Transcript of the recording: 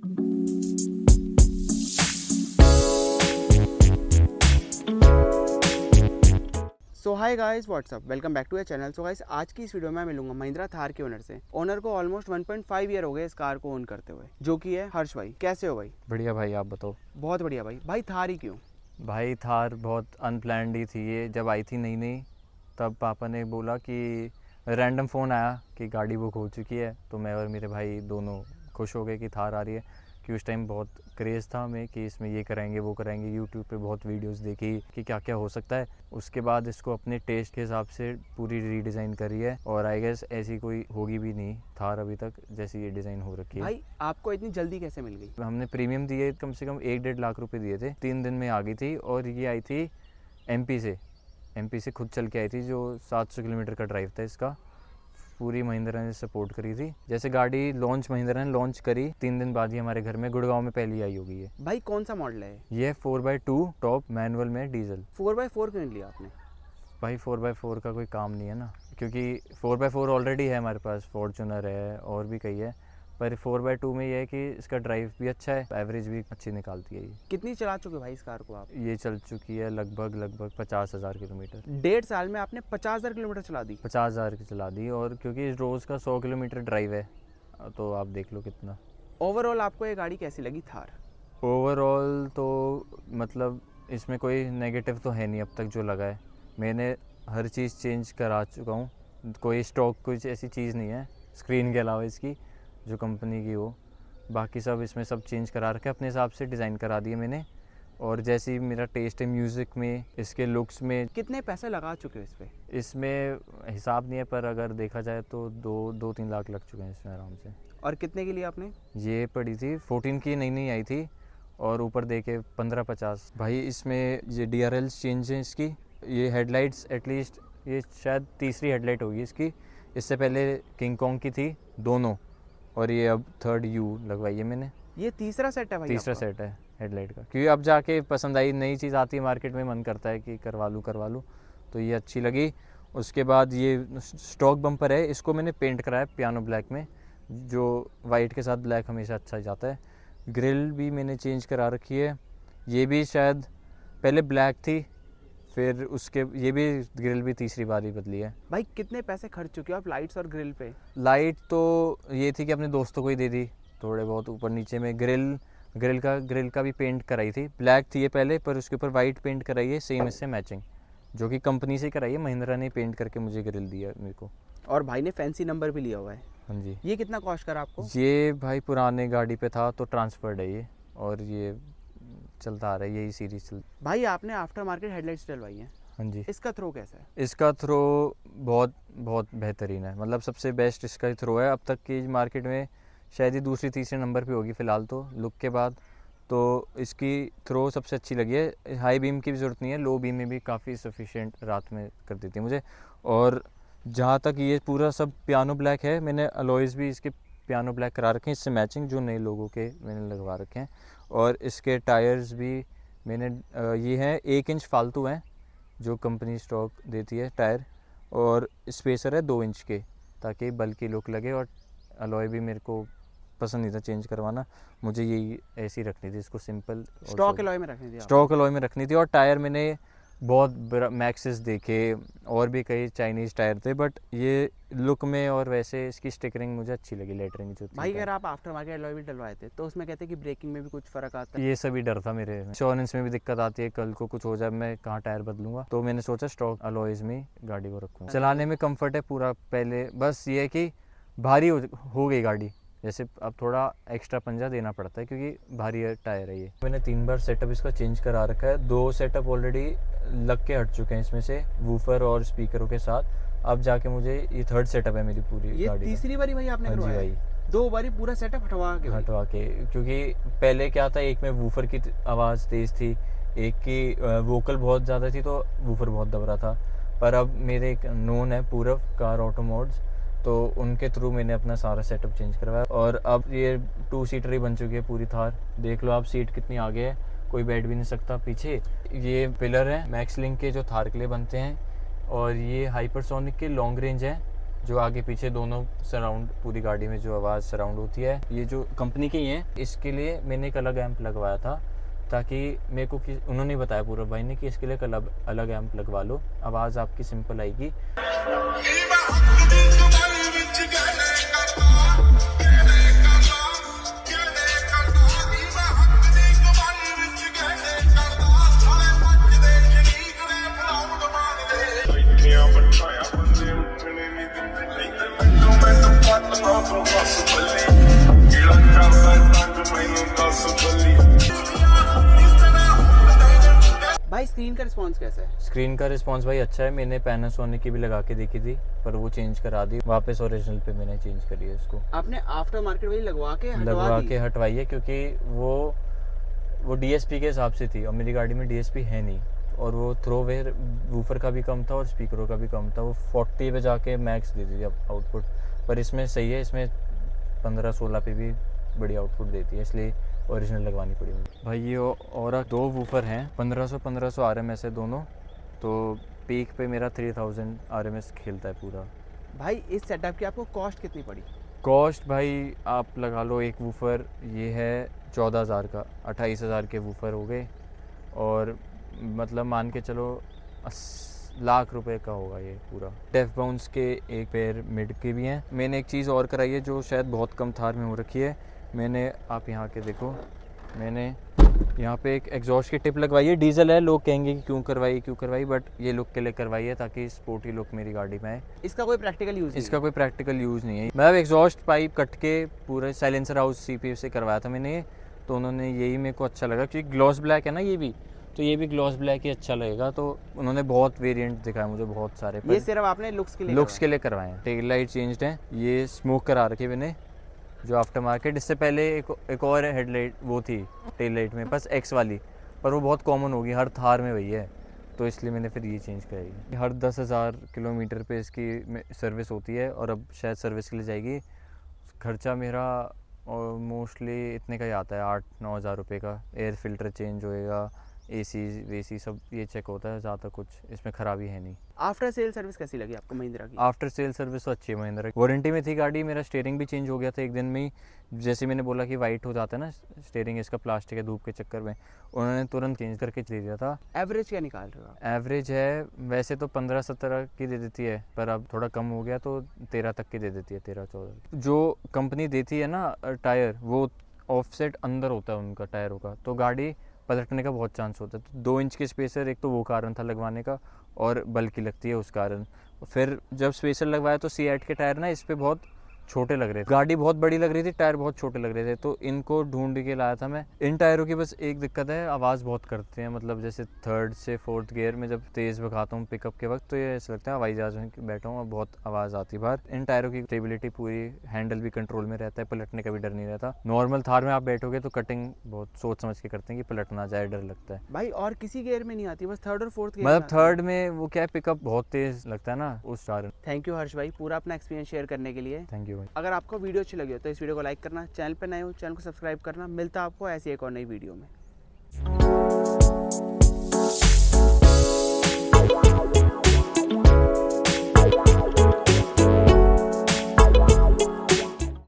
So hi guys, what's up, welcome back to a channel. So guys, आज की इस video में मैं मिलूंगा महिंद्रा थार के ओनर से। ओनर को ऑलमोस्ट 1.5 ईयर हो गए इस कार को ओन करते हुए, जो कि है हर्ष भाई। कैसे हो भाई? बढ़िया भाई, आप बताओ। बहुत बढ़िया भाई। भाई थार ही क्यों? भाई थार बहुत अनप्लान्ड ही थी। ये जब आई थी नई नई, तब पापा ने बोला कि रैंडम फ़ोन आया कि गाड़ी बुक हो चुकी है, तो मैं और मेरे भाई दोनों खुश हो गए कि थार आ रही है। कि उस टाइम बहुत क्रेज़ था हमें कि इसमें ये कराएंगे वो कराएंगे। यूट्यूब पे बहुत वीडियोस देखी कि क्या क्या हो सकता है। उसके बाद इसको अपने टेस्ट के हिसाब से पूरी रीडिज़ाइन करी है, और आई गेस ऐसी कोई होगी भी नहीं थार अभी तक जैसी ये डिज़ाइन हो रखी है। भाई आपको इतनी जल्दी कैसे मिल गई? हमने प्रीमियम दिए, कम से कम 1-1.5 लाख रुपए दिए थे। 3 दिन में आ गई थी, और ये आई थी एमपी से खुद चल के आई थी। जो 700 किलोमीटर का ड्राइव था इसका। पूरी महिंद्रा ने सपोर्ट करी थी। जैसे गाड़ी लॉन्च महिंद्रा ने लॉन्च करी, 3 दिन बाद ही हमारे घर में गुड़गांव में पहली आई होगी। ये भाई कौन सा मॉडल है ये 4x2 टॉप मैनुअल में डीजल। 4x4 क्यों नहीं लिया आपने? भाई 4x4 का कोई काम नहीं है ना, क्योंकि 4x4 ऑलरेडी है हमारे पास, फॉर्च्यूनर है और भी कई है। पर 4x2 में ये है कि इसका ड्राइव भी अच्छा है, एवरेज भी अच्छी निकालती है। ये कितनी चला चुके भाई इस कार को आप? ये चल चुकी है लगभग 50,000 किलोमीटर। 1.5 साल में आपने 50,000 किलोमीटर चला दी? 50,000 की चला दी, और क्योंकि रोज़ का 100 किलोमीटर ड्राइव है, तो आप देख लो कितना। ओवरऑल आपको ये गाड़ी कैसी लगी थार? ओवरऑल तो मतलब इसमें कोई नेगेटिव तो है नहीं अब तक जो लगा है। मैंने हर चीज़ चेंज करा चुका हूँ, कोई स्टॉक कुछ ऐसी चीज़ नहीं है स्क्रीन के अलावा इसकी जो कंपनी की हो। बाकी सब इसमें सब चेंज करा रखे, अपने हिसाब से डिज़ाइन करा दिए मैंने। और जैसे ही मेरा टेस्ट है म्यूज़िक में, इसके लुक्स में। कितने पैसे लगा चुके हो इस पे? इसमें हिसाब नहीं है, पर अगर देखा जाए तो 2-3 लाख लग चुके हैं इसमें आराम से। और कितने की ली आपने? ये पड़ी थी 14 की, नई आई थी, और ऊपर दे के 15-50। भाई इसमें ये DRLs चेंज है इसकी। ये हेडलाइट्स एटलीस्ट ये शायद तीसरी हेडलाइट होगी इसकी। इससे पहले किंग कॉन्ग की थी दोनों, और ये अब 3rd U लगवाई है मैंने। ये तीसरा सेट है भाई? तीसरा सेट है हेडलाइट का, क्योंकि अब जाके पसंद आई। नई चीज़ आती है मार्केट में, मन करता है कि करवा लूँ, तो ये अच्छी लगी। उसके बाद ये स्टॉक बम्पर है, इसको मैंने पेंट कराया पियानो ब्लैक में, जो वाइट के साथ ब्लैक हमेशा अच्छा जाता है। ग्रिल भी मैंने चेंज करा रखी है, ये भी शायद पहले ब्लैक थी, फिर उसके ये भी ग्रिल भी तीसरी बार ही बदली है। भाई कितने पैसे खर्च चुके हो आप लाइट्स और ग्रिल पे? लाइट तो ये थी कि अपने दोस्तों को ही दे दी, थोड़े बहुत ऊपर नीचे में। ग्रिल का भी पेंट कराई थी, ब्लैक थी ये पहले, पर उसके ऊपर वाइट पेंट कराई है सेम इससे मैचिंग, जो कि कंपनी से कराई है। महिंद्रा ने पेंट करके मुझे ग्रिल दिया मेरे को। और भाई ने फैंसी नंबर भी लिया हुआ है। हाँ जी। ये कितना कॉस्ट करा आपको? ये भाई पुराने गाड़ी पे था तो ट्रांसफर्ड है ये, और ये चलता आ रहा है, यही सीरीज चल। भाई आपने आफ्टर मार्केट हेडलाइट्स डलवाई है? हाँ जी। इसका थ्रो कैसा है? इसका थ्रो बहुत बेहतरीन है, मतलब सबसे बेस्ट इसका ही थ्रो है अब तक की मार्केट में। शायद ही दूसरी तीसरे नंबर पे होगी फ़िलहाल तो, लुक के बाद तो इसकी थ्रो सबसे अच्छी लगी है। हाई बीम की भी ज़रूरत नहीं है, लो बीम में भी काफ़ी सफिशिएंट रात में कर देती है मुझे। और जहाँ तक ये पूरा सब पियानो ब्लैक है, मैंने अलॉयज़ भी इसके पियानो ब्लैक करा रखे हैं इससे मैचिंग, जो नए लोगों के मैंने लगवा रखे हैं। और इसके टायर्स भी मैंने ये हैं 1 इंच फालतू हैं, जो कंपनी स्टॉक देती है टायर, और स्पेसर है 2 इंच के, ताकि बल्कि लुक लगे। और अलॉय भी मेरे को पसंद नहीं था चेंज करवाना, मुझे यही ऐसी रखनी थी, इसको सिंपल स्टॉक अलॉय में रखनी थी? स्टॉक अलॉय में रखनी थी। और टायर मैंने बहुत मैक्सिस देखे, और भी कई चाइनीज़ टायर थे, बट ये लुक में और वैसे इसकी स्टिकरिंग मुझे अच्छी लगी, लेटरिंग जो थी। भाई अगर आप आफ्टर मार्केट अलॉय भी डलवाए थे तो उसमें कहते हैं कि ब्रेकिंग में भी कुछ फ़र्क आता है। ये सभी डर था मेरे। इंश्योरेंस में भी दिक्कत आती है, कल को कुछ हो जाए मैं कहाँ टायर बदलूंगा, तो मैंने सोचा स्टॉक अलॉयज़ में गाड़ी को रखूँगा। चलाने में कंफर्ट है पूरा। पहले बस ये है कि भारी हो गई गाड़ी, जैसे अब थोड़ा एक्स्ट्रा पंजा देना पड़ता है क्योंकि भारी टायर है ये। मैंने 3 बार सेटअप इसका चेंज करा रखा है। 2 सेटअप ऑलरेडी लग के हट चुके हैं इसमें से, वूफर और स्पीकरों के साथ। अब जाके मुझे ये 3rd सेटअप है मेरी पूरी ये गाड़ी। तीसरी बारी भाई आपने करवाया? भाई 2 बारी पूरा सेटअप हटवा के, क्योंकि पहले क्या था, एक में वूफर की आवाज़ तेज़ थी, एक की वोकल बहुत ज़्यादा थी, तो वूफर बहुत दब रहा था। पर अब मेरे एक नोन है पूरव कार ऑटो मोड्स, तो उनके थ्रू मैंने अपना सारा सेटअप चेंज करवाया। और अब ये 2 सीटर ही बन चुकी है पूरी थार। देख लो आप सीट कितनी आगे है, कोई बैठ भी नहीं सकता पीछे। ये पिलर है मैक्स लिंक के, जो थार के लिए बनते हैं, और ये हाइपरसोनिक के लॉन्ग रेंज है, जो आगे पीछे दोनों सराउंड पूरी गाड़ी में जो आवाज़ सराउंड होती है, ये जो कंपनी के ही है, इसके लिए मैंने एक अलग एम्प लगवाया था, ताकि मेरे को उन्होंने बताया पूरा भाई ने कि इसके लिए एक अलग एम्प लगवा लो, आवाज़ आपकी सिंपल आएगी। भाई स्क्रीन का रिस्पांस कैसा है? स्क्रीन का रिस्पांस भाई अच्छा है। मैंने पैनासोनिक की भी लगा के देखी थी, पर वो चेंज करा दी, वापस ओरिजिनल पे मैंने चेंज करी है इसको। आपने आफ्टर मार्केट वही लगवा के हटवाई है, क्योंकि वो डीएसपी के हिसाब से थी और मेरी गाड़ी में डीएसपी है नहीं, और वो थ्रोवेयर वूफर का भी कम था और स्पीकरों का भी कम था। वो 40 पे जाके मैक्स देती थी आउटपुट, पर इसमें सही है, इसमें 15-16 पे भी बड़ी आउटपुट देती है, इसलिए ओरिजिनल लगवानी पड़ी मुझे। भाई ये और 2 वूफर हैं, 1500 RMS है दोनों, तो पीक पे मेरा 3000 RMS खेलता है पूरा। भाई इस सेटअप की आपको कॉस्ट कितनी पड़ी? कॉस्ट भाई आप लगा लो, एक वूफर ये है 14,000 का, 28,000 के वूफर हो गए, और मतलब मान के चलो 80 लाख रुपए का होगा ये पूरा। डेफ बाउंस के एक पेयर मिड के भी हैं। मैंने एक चीज़ और कराई है जो शायद बहुत कम थार में हो रखी है। मैंने, आप यहाँ के देखो, मैंने यहाँ पे एक एग्जॉस्ट की टिप लगवाई है। डीजल है, लोग कहेंगे कि क्यों करवाई, बट ये लुक के लिए करवाई है, ताकि स्पोर्टी लुक मेरी गाड़ी में आए। इसका कोई प्रैक्टिकल यूज़ नहीं है? मैं अब एग्जॉस्ट पाइप कट के पूरे साइलेंसर हाउस CP से करवाया था मैंने, तो उन्होंने यही मेरे को अच्छा लगा, क्योंकि ग्लॉस ब्लैक है ना ये भी, तो ये भी ग्लॉस ब्लैक ही अच्छा लगेगा। तो उन्होंने बहुत वेरिएंट दिखाया मुझे, बहुत सारे। ये सिर्फ आपने लुक्स के लिए करवाए हैं। टेल लाइट चेंज्ड है, ये स्मोक करा रखी मैंने जो आफ्टर मार्केट। इससे पहले एक और हेडलाइट वो थी टेल लाइट में, बस X वाली, पर वो बहुत कॉमन होगी, हर थार में वही है, तो इसलिए मैंने फिर ये चेंज कराई। हर 10,000 किलोमीटर पे इसकी सर्विस होती है, और अब शायद सर्विस के लिए जाएगी। खर्चा मेरा मोस्टली इतने का ही आता है, 8-9 हज़ार रुपये का। एयर फिल्टर चेंज होएगा, AC वेसी सब ये चेक होता है, ज़्यादा कुछ इसमें ख़राबी है नहीं। आफ्टर सेल सर्विस कैसी लगी आपको महिंद्रा की? आफ्टर सेल सर्विस तो अच्छी है महिंद्रा की। वारंटी में थी गाड़ी, मेरा स्टीयरिंग भी चेंज हो गया था एक दिन में ही। जैसे मैंने बोला कि वाइट हो जाता है ना स्टीयरिंग, इसका प्लास्टिक है, धूप के चक्कर में, उन्होंने तुरंत चेंज करके दे दिया था। एवरेज क्या निकाल रहे हो आप? एवरेज है वैसे तो 15-17 की दे देती है, पर अब थोड़ा कम हो गया तो 13 तक की दे देती है, 13-14। जो कंपनी देती है ना टायर, वो ऑफसेट अंदर होता है उनका टायरों का, तो गाड़ी पलटने का बहुत चांस होता है। तो 2 इंच के स्पेसर, एक तो वो कारण था लगवाने का, और बल्कि लगती है उस कारण। फिर जब स्पेसर लगवाया तो C8 के टायर ना इस पे बहुत छोटे लग रहे थे, गाड़ी बहुत बड़ी लग रही थी, टायर बहुत छोटे लग रहे थे, तो इनको ढूंढ के लाया था मैं। इन टायरों की बस एक दिक्कत है, आवाज़ बहुत करते हैं, मतलब जैसे 3rd से 4th गियर में जब तेज़ भगाता हूँ पिकअप के वक्त, तो ये ऐसा लगता है हवाई जहाज़ में बैठा हूँ और बहुत आवाज़ आती है बाहर। इन टायरों की स्टेबिलिटी पूरी, हैंडल भी कंट्रोल में रहता है, पलटने का भी डर नहीं रहता। नॉर्मल थार में आप बैठोगे तो कटिंग बहुत सोच समझ के करते हैं कि पलट ना जाए, डर लगता है भाई। और किसी गियर में नहीं आती, बस 3rd और 4th गियर मतलब 3rd में वो क्या है, पिकअप बहुत तेज़ लगता है ना उस कारण। थैंक यू हर्ष भाई पूरा अपना एक्सपीरियंस शेयर करने के लिए। थैंक यू भाई। अगर आपको वीडियो अच्छी लगी हो तो इस वीडियो को लाइक करना, चैनल पर नए हो चैनल को सब्सक्राइब करना। मिलता है आपको ऐसी एक और नई वीडियो में।